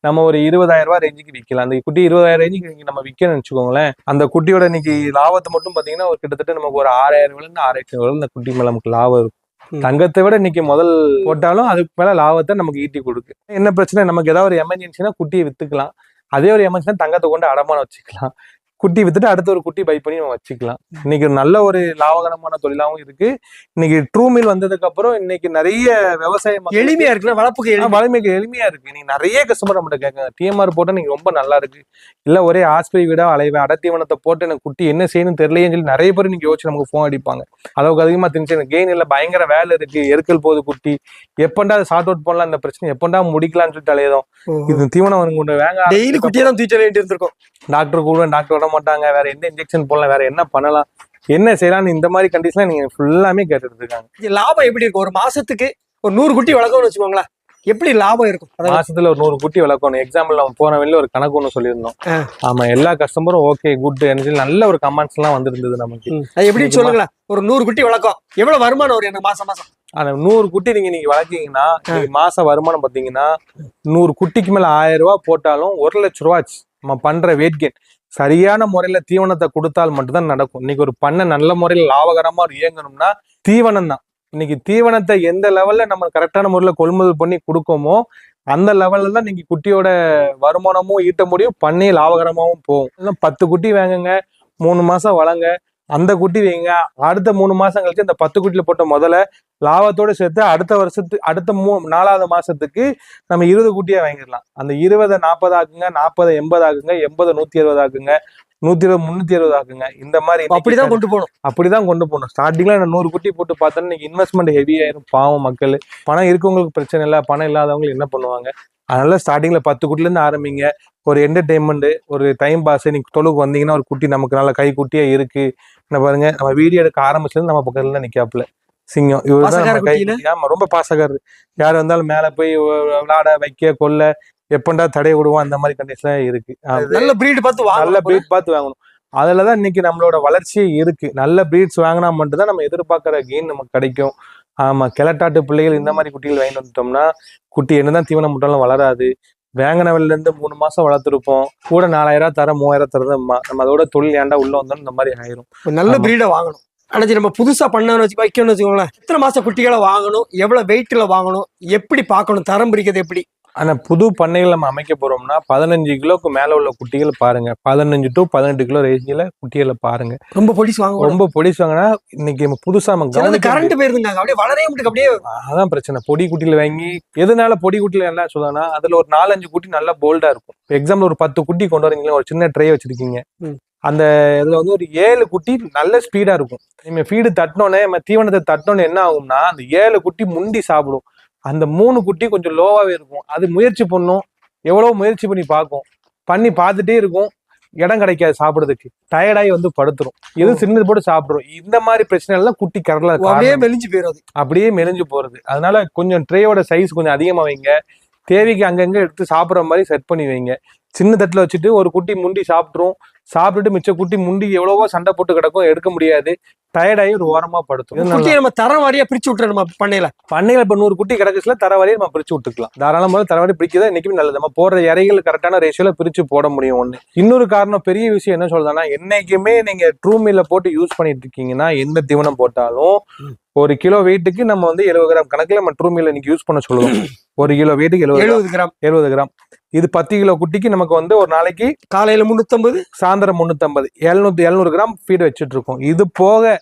நம்ம ஒரு 20,000 ரூபாய் ரேஞ்சுக்கு விற்கலாம். அந்த குட்டி 20,000 ரேஞ்சுக்கு நம்ம விற்கணும்னு வச்சுக்கோங்களேன். அந்த குட்டியோட இன்னைக்கு லாபத்தை மட்டும் பாத்தீங்கன்னா ஒரு கிட்டத்தட்ட நமக்கு ஒரு 6,000 ரூபாய் 6,000 ரூபாய் இந்த குட்டி மேல நமக்கு லாபம் இருக்கும். தங்கத்தை விட இன்னைக்கு முதல் போட்டாலும் அதுக்கு மேல லாபத்தை நமக்கு ஈட்டி கொடுக்கு. என்ன பிரச்சனை, நமக்கு ஏதாவது ஒரு எமர்ஜென்சினா குட்டியை வித்துக்கலாம். அதே ஒரு எமர்ஜென்சினா தங்கத்தை கொண்டு அடமானம் வச்சுக்கலாம். குட்டி வித்துட்டு அடுத்த ஒரு குட்டி பை பண்ணி நம்ம வச்சுக்கலாம். இன்னைக்கு நல்ல ஒரு லாபகரமான தொழிலாகவும் இருக்கு. இன்னைக்கு ட்ரூ மில் வந்ததுக்கு அப்புறம் இன்னைக்கு நிறைய விவசாயம் எளிமையா இருக்கு, வளமைக்கு எளிமையா இருக்கு. நீங்க நிறைய கஸ்டமர் நம்மகிட்ட கேட்காங்க, டிஎம்ஆர் போட்டா நீங்க ரொம்ப நல்லா இருக்கு, இல்ல ஒரே ஆஸ்பரி வீடா அலைவேன் அடத்தீவனத்தை போட்டு எனக்கு குட்டி என்ன செய்யணும்னு தெரியலையேன்னு சொல்லி நிறைய பேர் நீங்க யோசிச்சு நமக்கு ஃபோன் அடிப்பாங்க. அளவுக்கு அதிகமா தெரிஞ்சு எனக்கு கெயின் இல்ல, பயங்கர வேலை இருக்கு, எருக்கல் போகுது குட்டி, எப்பண்டா சார்ட் அவுட் பண்ணலாம், இந்த பிரச்சனை எப்பண்டா முடிக்கலாம்னு சொல்லிட்டு அலையதும். இது தீவனம் கொண்டு வேங்க டெய்லி குட்டியை தான் தூக்க வேண்டி இருந்திருக்கும். டாக்டர் கூட டாக்டர் விட மாட்டாங்க, வேற எந்த இன்ஜெக்ஷன் போடலாம், வேற என்ன பண்ணலாம், என்ன செய்யலாம், இந்த மாதிரி கண்டிஷன்ல நீங்க ஃபுல்லாமே கேட்டுட்டு இருக்காங்க. லாபம் எப்படி இருக்கும்? ஒரு மாசத்துக்கு ஒரு 100 குட்டி வளர்க்கணும்னு வச்சுக்கோங்களேன், எப்படி லாபம் இருக்கும்? மாசத்துல ஒரு 100 குட்டி வளர்க்கணும். எக்ஸாம்பிள் நம்ம போன வெளியில ஒரு கணக்கு ஒண்ணு சொல்லியிருந்தோம். ஆமா, எல்லா கஸ்டமரும் ஓகே குட் நல்ல ஒரு கமெண்ட்ஸ் எல்லாம் வந்திருந்தது நமக்கு. எப்படி சொல்லுங்களேன், ஒரு 100 குட்டி வளர்க்கும் எவ்வளவு வருமானம் வரும் எனக்கு மாசம் மாசம்? ஆனா 100 குட்டி நீங்க வளர்க்கீங்கன்னா மாச வருமானம் பாத்தீங்கன்னா 100 குட்டிக்கு மேல 1000 ரூபாய் போட்டாலும் 1 லட்சம் ரூபாய் நம்ம பண்ற வெயிட் கெயின். சரியான முறையில தீவனத்தை கொடுத்தால் மட்டும்தான் நடக்கும். இன்னைக்கு ஒரு பண்ணை நல்ல முறையில லாபகரமா இயங்கணும்னா தீவனம் தான். இன்னைக்கு தீவனத்தை எந்த லெவல்ல நம்ம கரெக்டான முறையில கொள்முதல் பண்ணி கொடுக்கோமோ அந்த லெவல்ல தான் நீங்க குட்டியோட வருமானமும் ஈட்ட முடியும், பண்ணி லாபகரமாவும் போகும். 10 குட்டி வாங்குங்க, 3 மாசம் வளங்க, அந்த குட்டி வைங்க, அடுத்த 3 மாசம் கழிச்சு அந்த 10 குட்டியில போட்ட முதல்ல லாபத்தோட சேர்த்து அடுத்த வருஷத்துக்கு அடுத்த 4வது மாசத்துக்கு நம்ம 20 குட்டியா வாங்கிடலாம். அந்த 20 40 ஆக்குங்க, 40 80 ஆக்குங்க, 80 120 ஆக்குங்க, 120 360 ஆக்குங்க. இந்த மாதிரி அப்படிதான் கொண்டு போகணும். ஸ்டார்டிங்ல 100 குட்டி போட்டு பார்த்தோன்னா இன்னைக்கு இன்வெஸ்ட்மெண்ட் ஹெவி ஆயிரும். பாவம் மக்கள், பணம் இருக்கவங்களுக்கு பிரச்சனை இல்லை, பணம் இல்லாதவங்க என்ன பண்ணுவாங்க? அதனால ஸ்டார்டிங்ல 10 குட்டில இருந்து ஆரம்பிங்க. ஒரு என்டர்டைன்மெண்ட், ஒரு டைம் பாஸ். நீங்க தொழுக்கு வந்தீங்கன்னா ஒரு குட்டி நமக்கு நல்ல கை குட்டியா இருக்கு, என்ன பாருங்க, நம்ம வீடியோ எடுக்க ஆரம்பிச்சது நம்ம பக்கத்துல நிக்காப்புல சிங்கம். இவருதான் ரொம்ப பாசக்காரரு. யார் வந்தாலும் மேல போய் விளையாட வைக்க கொல்ல எப்பண்டா தடை விடுவோம், அந்த மாதிரி கண்டிஷன் இருக்கு. நல்ல பிரீட் பார்த்து வாங்கணும். அதுலதான் இன்னைக்கு நம்மளோட வளர்ச்சியே இருக்கு. நல்ல பிரீட்ஸ் வாங்கினா மட்டும்தான் நம்ம எதிர்பார்க்கிற கெயின் நமக்கு கிடைக்கும். ஆமா, கிளட்டாட்டு பிள்ளைகள் இந்த மாதிரி குட்டிகள் வாங்கிட்டு வந்துட்டோம்னா குட்டி என்னதான் தீவனம் முட்டாலும் வளராது. வேங்கனவில இருந்து 3 மாசம் வளர்த்துருப்போம், கூட 4000 தர 3000 தரதும்மா, நம்ம அதோட தொழில் ஏண்டா உள்ள வந்தோம் இந்த மாதிரி ஆயிரும். நல்ல பிரீடை வாங்கணும். ஆனா நம்ம புதுசா பண்ணணும்னு வைக்கணும்னு வச்சுக்கோங்களேன், எத்தனை மாசம் குட்டிகளை வாங்கணும், எவ்வளவு வெயிட்ல வாங்கணும், எப்படி பார்க்கணும், தரம் பிரிக்கிறது எப்படி? ஆனா புது பண்ணைகள் நம்ம அமைக்க போறோம்னா 15 கிலோக்கு மேல உள்ள குட்டிகள் பாருங்க. 15 to 18 கிலோ ரேஞ்சில குட்டிகளை பாருங்க. ரொம்ப பொடிசு வாங்க ரொம்ப பொடிசு வாங்கினா இன்னைக்கு நம்ம புதுசா நம்ம கரண்ட் போயிருந்தாங்க, அப்படியே வளரவே முடியும். அப்படியே அதான் பிரச்சனை. பொடி குட்டியில வாங்கி எதனால பொடி குட்டியில என்ன சொல்லுன்னா அதுல ஒரு 4-5 குட்டி நல்லா போல்டா இருக்கும். எக்ஸாம்பிள் ஒரு 10 குட்டி கொண்டு வரீங்களா, ஒரு சின்ன ட்ரே வச்சிருக்கீங்க, அந்த இதுல வந்து ஒரு 7 குட்டி நல்ல ஸ்பீடா இருக்கும். நம்ம ஃபீடு தட்டினோன்னே, நம்ம தீவனத்தை தட்டினோன்னு என்ன ஆகும்னா அந்த 7 குட்டி முண்டி சாப்பிடும். அந்த 3 குட்டி கொஞ்சம் லோவாவே இருக்கும். அது முயற்சி பண்ணும், எவ்வளவு முயற்சி பண்ணி பார்த்துட்டே இருக்கும், இடம் கிடைக்காது சாப்பிடுறதுக்கு, டயர்டாகி வந்து படுத்துரும், எது சின்னது போட்டு சாப்பிடுறோம். இந்த மாதிரி பிரச்சனை எல்லாம் குட்டி கரல அப்படியே மெலிஞ்சு போயிடும், அப்படியே மெலிஞ்சு போறது. அதனால கொஞ்சம் ட்ரேயோட சைஸ் கொஞ்சம் அதிகமா வைங்க. தேவைக்கு அங்கங்க எடுத்து சாப்பிட்ற மாதிரி செட் பண்ணி வைங்க. சின்ன தட்டுல வச்சுட்டு ஒரு குட்டி முண்டி சாப்பிட்டுரும், சாப்பிட்டுட்டு மிச்ச குட்டி முண்டி எவ்வளவோ சண்டை போட்டு கிடக்கும், எடுக்க முடியாது, டயர்டாகி ஒரு ஓரமா படுத்தும். நம்ம தர வாரியா பிரிச்சு விட்டுறோம். நம்ம பண்ணையில இப்ப 100 குட்டி கிடக்குச்சுல தர வாரியா நம்ம பிரிச்சு விட்டுக்கலாம். தாராளமாக தர வாரி பிரிக்கதான் இன்னைக்குமே நல்லது. நம்ம போடுற இறைகள் கரெக்டான ரேஷியோல பிரிச்சு போட முடியும். ஒண்ணு. இன்னொரு காரணம், பெரிய விஷயம் என்ன சொல்றதுன்னா, என்னைக்குமே நீங்க ட்ரூ மீல்ல போட்டு யூஸ் பண்ணிட்டு இருக்கீங்கன்னா எந்த தீவனம் போட்டாலும் 1 கிலோ வெயிட்டுக்கு நம்ம வந்து 70 கிராம் கணக்குல நம்ம ட்ரூ மீல்ல இன்னைக்கு யூஸ் பண்ண சொல்லுவோம். 1 கிலோ வெயிட்டுக்கு 70 கிராம். இது 10 கிலோ குட்டிக்கு நமக்கு வந்து ஒரு நாளைக்கு காலையில 350, சாயந்தரம் 350, 700 கிராம் ஃபீட் வச்சுட்டு இருக்கோம். இது போக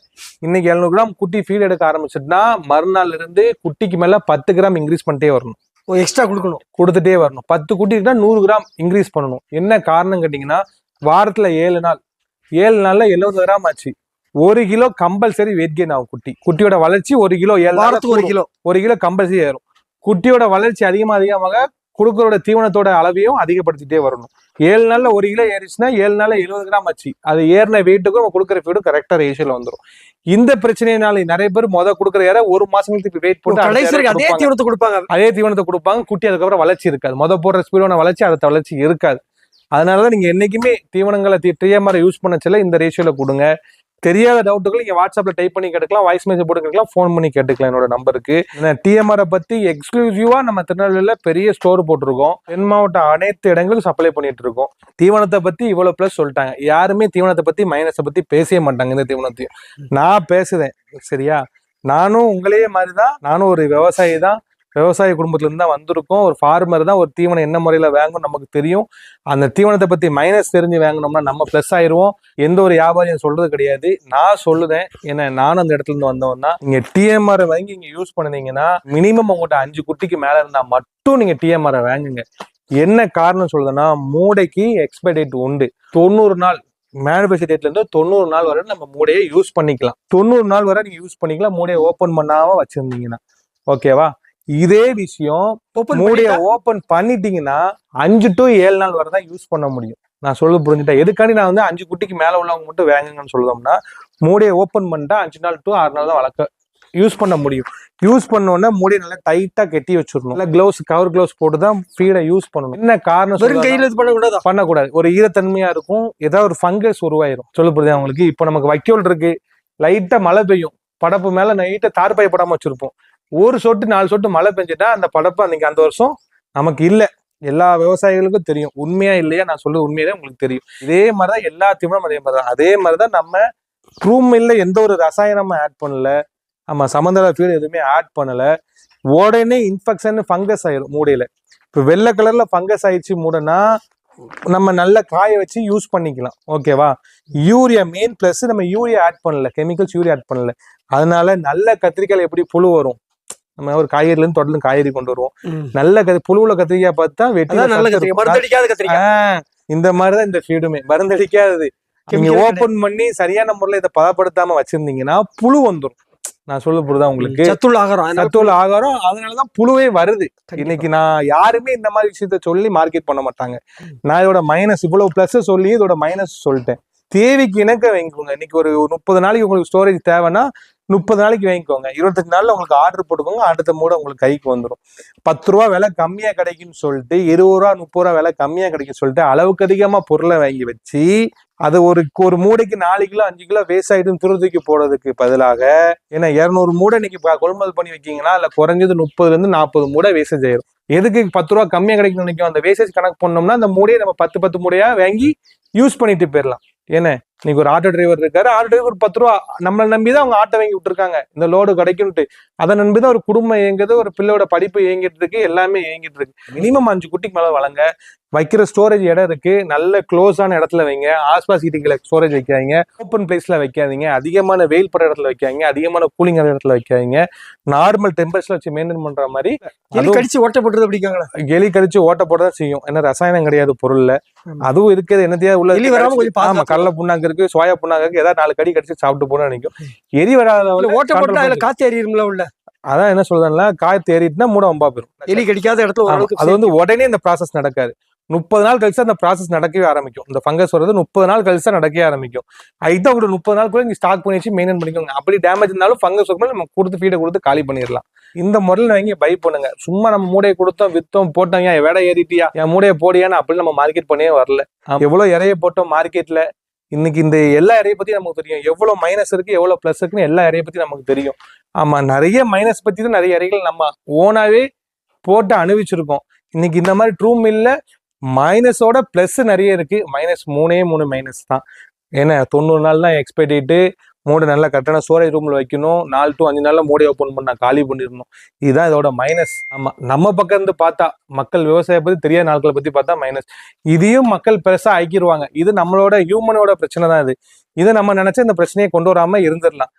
இன்னைக்கு 700 கிராம் குட்டி ஃபீட் எடுக்க ஆரம்பிச்சுட்டுனா மறுநாள் இருந்து குட்டிக்கு மேல 10 கிராம் இன்க்ரீஸ் பண்ணிட்டே வரணும். எக்ஸ்ட்ரா கொடுத்துட்டே வரணும். 10 குட்டிக்குனா 100 கிராம் இன்க்ரீஸ் பண்ணணும். என்ன காரணம் கேட்டீங்கன்னா, வாரத்துல 7 நாள்ல 70 கிராம் ஆச்சு. 1 கிலோ கம்பல்சரி வெயிட் கெயின் ஆகும். குட்டியோட வளர்ச்சி 1 கிலோ 1 கிலோ கம்பல்சரி ஏறும். குட்டியோட வளர்ச்சி அதிகமாக கொடுக்கறோட தீவனத்தோட அளவையும் அதிகப்படுத்திட்டே வரணும். 7 நாள்ல 1 கிலோ ஏறிச்சுன்னா 7 நாள்ல 70 கிராம் ஆச்சு. அது ஏறின வெயிட்டுக்கும் நம்ம கொடுக்குற ஃபீடும் கரெக்டா ரேஷியோல வந்துடும். இந்த பிரச்சனையினால நிறைய பேர் கொடுக்குற ஏற 1 மாசங்களுக்கு வெயிட் போட்டு அதே தீவனத்தை கொடுப்பாங்க. குட்டி அதுக்கப்புறம் வளர்ச்சி இருக்காது. போடுற ஸ்பீடான வளர்ச்சி அடுத்த வளர்ச்சி இருக்காது. அதனாலதான் நீங்க என்னைக்குமே தீவனங்களை TMR யூஸ் பண்ண சொல்ல இந்த ரேஷியோல கொடுங்க. தெரியாத டவுட்டுகள் நீங்க வாட்ஸ்அப்ல டைப் பண்ணி கேட்டுக்கலாம், வாய்ஸ் மெசேஜ் போட்டு கேட்கலாம், ஃபோன் பண்ணி கேட்டுக்கலாம். என்னோட நம்பருக்கு TMR பத்தி எக்ஸ்க்ளூசிவா நம்ம திருநெல்வேலியில பெரிய ஸ்டோர் போட்டிருக்கோம். தென் மாவட்ட அனைத்து இடங்களுக்கும் சப்ளை பண்ணிட்டு இருக்கோம். தீவனத்தை பத்தி இவ்வளவு பிளஸ் சொல்லிட்டாங்க. யாருமே தீவனத்தை பத்தி மைனஸை பத்தி பேசவே மாட்டாங்க. இந்த தீவனத்தையும் நான் பேசுதேன். சரியா? நானும் உங்களையே மாதிரிதான், நானும் ஒரு விவசாயி தான். விவசாய குடும்பத்துல இருந்து தான் வந்திருக்கோம். ஒரு ஃபார்மர் தான். ஒரு தீவனம் என்ன முறையில வாங்கணும் நமக்கு தெரியும். அந்த தீவனத்தை பத்தி மைனஸ் தெரிஞ்சு வாங்கினோம்னா நம்ம பிளஸ் ஆயிடுவோம். எந்த ஒரு வியாபாரியும் சொல்றது கிடையாது. நான் சொல்லுதேன், ஏன்னா நானும் அந்த இடத்துல இருந்து வந்தவன் தான். நீங்க TMR வாங்கி இங்க யூஸ் பண்ணீங்கன்னா மினிமம் உங்கள்கிட்ட 5 குட்டிக்கு மேல இருந்தா மட்டும் நீங்க TMR வாங்குங்க. என்ன காரணம் சொல்லுதுன்னா, மூடைக்கு எக்ஸ்பைரி டேட் உண்டு. 90 நாள் மேனுபேக்சர் டேட்ல இருந்து 90 நாள் வரை நம்ம மூடையை யூஸ் பண்ணிக்கலாம். 90 நாள் வரை நீங்க யூஸ் பண்ணிக்கலாம், மூடையை ஓபன் பண்ணாம வச்சிருந்தீங்கன்னா. ஓகேவா? இதே விஷயம் மூடிய ஓபன் பண்ணிட்டீங்கன்னா 5 to 7 நாள் வரை தான் யூஸ் பண்ண முடியும். நான் சொல்ல புரிஞ்சுட்டேன். எதுக்காண்டி நான் வந்து 5 குட்டிக்கு மேல உள்ளவங்க மட்டும் வாங்குங்கன்னு சொல்லுதோம்னா, மூடியை ஓபன் பண்ணிட்டா 5 நாள் to 6 நாள் தான் வளர்க்க யூஸ் பண்ண முடியும். யூஸ் பண்ணோன்னா மூடியை நல்லா டைட்டா கட்டி வச்சிடணும். கிளவுஸ், கவர் கிளவுஸ் போட்டு தான் ஃபீடை யூஸ் பண்ணணும். என்ன காரணம், கையில பண்ணக்கூடாது. ஒரு ஈரத்தன்மையா இருக்கும், ஏதாவது ஒரு ஃபங்கஸ் உருவாயிரும். சொல்ல புரியுது அவங்களுக்கு? இப்போ நமக்கு வைக்கோல் இருக்கு, லைட்டா மழை பெய்யும், படப்பு மேல நைட்டா தார்பாய் போடாம வச்சிருப்போம். 1 சொட்டு 4 சொட்டு மழை பெஞ்சிட்டா அந்த படப்பு அன்னைக்கு அந்த வருஷம் நமக்கு இல்ல. எல்லா விவசாயிகளுக்கும் தெரியும். உண்மையா இல்லையா? நான் சொல்ல உண்மையதான் உங்களுக்கு தெரியும். இதே மாதிரிதான் எல்லா தீவனம் அதே மாதிரிதான். அதே மாதிரிதான் நம்ம ட்ரூ மீல்ல எந்த ஒரு ரசாயனமும் ஆட் பண்ணல, நம்ம சமந்தள ஃபீடு எதுவுமே ஆட் பண்ணல. உடனே இன்ஃபெக்ஷன் ஃபங்கஸ் ஆயிரும் மூடையில. இப்போ வெள்ளை கலர்ல ஃபங்கஸ் ஆயிடுச்சு மூடனா நம்ம நல்ல காய வச்சு யூஸ் பண்ணிக்கலாம். ஓகேவா? யூரியா மெயின் பிளஸ், நம்ம யூரியா ஆட் பண்ணல, கெமிக்கல்ஸ் யூரியா ஆட் பண்ணல. அதனால நல்ல கத்திரிக்காய் எப்படி புழு வரும், நம்ம ஒரு காய்கறில இருந்து தொடர்ந்து காய்கறி கொண்டு வருவோம். நல்ல புழுவுல கத்திரிக்காய் பார்த்தா வெட்டி நல்ல கத்திரிக்காய். இந்த மாதிரிதான் இந்த ஃபீடுமே மருந்தடிக்காதது. நீங்க ஓபன் பண்ணி சரியான முறையில இதை பதப்படுத்தாம வச்சிருந்தீங்கன்னா புழு வந்துடும். நான் சொல்ல புரியுதா உங்களுக்கு? சத்துள்ள ஆகாரம். அதனாலதான் புழுவே வருது. இன்னைக்கு நான் யாருமே இந்த மாதிரி விஷயத்த சொல்லி மார்க்கெட் பண்ண மாட்டாங்க. நான் இதோட மைனஸ், இவ்வளவு பிளஸ் சொல்லி இதோட மைனஸ் சொல்லிட்டேன். தேவைக்கு இணக்க வாங்கிக்கோங்க. இன்னைக்கு ஒரு 30 நாளைக்கு உங்களுக்கு ஸ்டோரேஜ் தேவைன்னா 30 நாளைக்கு வாங்கிக்கோங்க. 25 நாள்ல உங்களுக்கு ஆர்டர் போட்டுக்கோங்க. அடுத்த மூட உங்களுக்கு கைக்கு வந்துடும். 10 ரூபா விலை கம்மியா கிடைக்குன்னு சொல்லிட்டு 20 ரூபா 30 ரூபா விலை கம்மியா கிடைக்குன்னு சொல்லிட்டு அளவுக்கு அதிகமா பொருளை வாங்கி வச்சு அது ஒரு மூடைக்கு 4 கிலோ 5 கிலோ வேஸ்ட் ஆயிடும் துருதிக்கு போடுறதுக்கு பதிலாக, ஏன்னா 200 மூடை இன்னைக்கு கொள்முதல் பண்ணி வைக்கீங்கன்னா அதுல குறைஞ்சது 30ல இருந்து 40 மூடை வேஸ்டேஜ் ஆயிரும். எதுக்கு 10 ரூபா கம்மியா கிடைக்கும் நினைக்கும்? அந்த வேஸ்டேஜ் கணக்கு பண்ணோம்னா அந்த மூடையை நம்ம 10 மூடையா வாங்கி யூஸ் பண்ணிட்டு போயிடலாம். ஏன்னா இன்னைக்கு ஒரு ஆட்டோ டிரைவர் இருக்காரு, ஆட்டோ டிரைவர் ஒரு 10 ரூபா நம்மளை நம்பிதான் அவங்க ஆட்டோ வாங்கி விட்டுருக்காங்க இந்த லோடு கிடைக்கும்ட்டு. அதை நம்பிதான் ஒரு குடும்பம் இயங்குது, ஒரு பிள்ளையோட படிப்பு இயங்கிட்டு இருக்கு, எல்லாமே இயங்கிட்டு இருக்கு. மினிமம் 5 குட்டிக்கு மேல வளங்க. வைக்கிற ஸ்டோரேஜ் இடம் இருக்கு, நல்ல க்ளோஸான இடத்துல வைங்க. ஆஸ்பாஸ் ஹீட்டிங்ல ஸ்டோரேஜ் வைக்காதீங்க, ஓப்பன் பிளேஸ்ல வைக்காதீங்க, அதிகமான வெயில் படுற இடத்துல வைக்காதீங்க, அதிகமான கூலிங் இடத்துல வைக்காதீங்க. நார்மல் டெம்பரேச்சர்ல வச்சு மெயின்டைன் பண்ற மாதிரி. எலி கடிச்சு ஓட்ட போட்டுறது அப்படிங்காங்களா? எலி கடிச்சு ஓட்ட போடதான் செய்யும், ஏன்னா ரசாயனம் கிடையாது பொருள்ல. அதுவும் இருக்குது என்னத்தையா உள்ள எலி வராம கொஞ்சம் ஆமா, கடலை புண்ணாக்கு இருக்கு, சோயா புண்ணாக்கு இருக்கு, ஏதாவது 4 கடி கடிச்சு சாப்பிட்டு போன நினைக்கும். எரி வராத ஓட்ட போட்டா அதுல காத்து ஏறிடும்ல உள்ள. அதான் என்ன சொல்றேன்னா, காய் தேறிட்டுனா மூட வம்பா போயிடும். எலி கடிக்காத இடத்துல ஓரளவுக்கு அது வந்து உடனே இந்த ப்ராசஸ் நடக்காது. 30 நாள் கழிச்சு அந்த ப்ராசஸ் நடக்கவே ஆரம்பிக்கும். இந்த ஃபங்கஸ் வருது 30 நாள் கழிச்சு தான் நடக்கவே ஆரம்பிக்கும். இதுதான் ஒரு 30 நாள் கூட நீங்க ஸ்டாக் பண்ணி வச்சு மெயின்டைன் பண்ணிக்கோங்க. அப்படி டேமேஜ் இருந்தாலும் ஃபங்கஸ் வரும்போது நம்ம கொடுத்து ஃபீடை கொடுத்து காலி பண்ணிடலாம். இந்த முறையில் வாங்கி பை பண்ணுங்க. சும்மா நம்ம மூடையை கொடுத்தோம், வித்தோம், போட்டோம், ஏன் விடை ஏறிட்டியா, என் மூடையை போடியான்னு அப்படி நம்ம மார்க்கெட் பண்ணியே வரல. எவ்வளவு இறைய போட்டோம் மார்க்கெட்ல. இன்னைக்கு இந்த எல்லா இறைய பத்தி நமக்கு தெரியும், எவ்வளவு மைனஸ் இருக்கு எவ்வளவு பிளஸ் இருக்குன்னு எல்லா இறைய பத்தி நமக்கு தெரியும். ஆமா, நிறைய மைனஸ் பத்தி தான் நிறைய இறைகள் நம்ம ஓனாவே போட்டு அனுபவிச்சிருக்கோம். இன்னைக்கு இந்த மாதிரி ட்ரூ மில்ல மைனஸோட பிளஸ் நிறைய இருக்கு. -3 மைனஸ் தான். ஏன்னா 90 நாள் தான் எக்ஸ்பைரி டேட்டு. மூடை நல்லா கரெக்டான ஸ்டோரேஜ் ரூம்ல வைக்கணும். 4 to 5 நாள்ல மூடையை ஓப்பன் பண்ண காலி பண்ணிடணும். இதுதான் இதோட மைனஸ். ஆமா, நம்ம பக்கம் இருந்து பார்த்தா மக்கள் விவசாய பத்தி தெரியாத நாட்களை பத்தி பார்த்தா மைனஸ். இதையும் மக்கள் பெருசா ஆக்கிடுவாங்க. இது நம்மளோட ஹியூமனோட பிரச்சனை தான். இதை நம்ம நினைச்சா இந்த பிரச்சனையை கொண்டு வராம இருந்துடலாம்.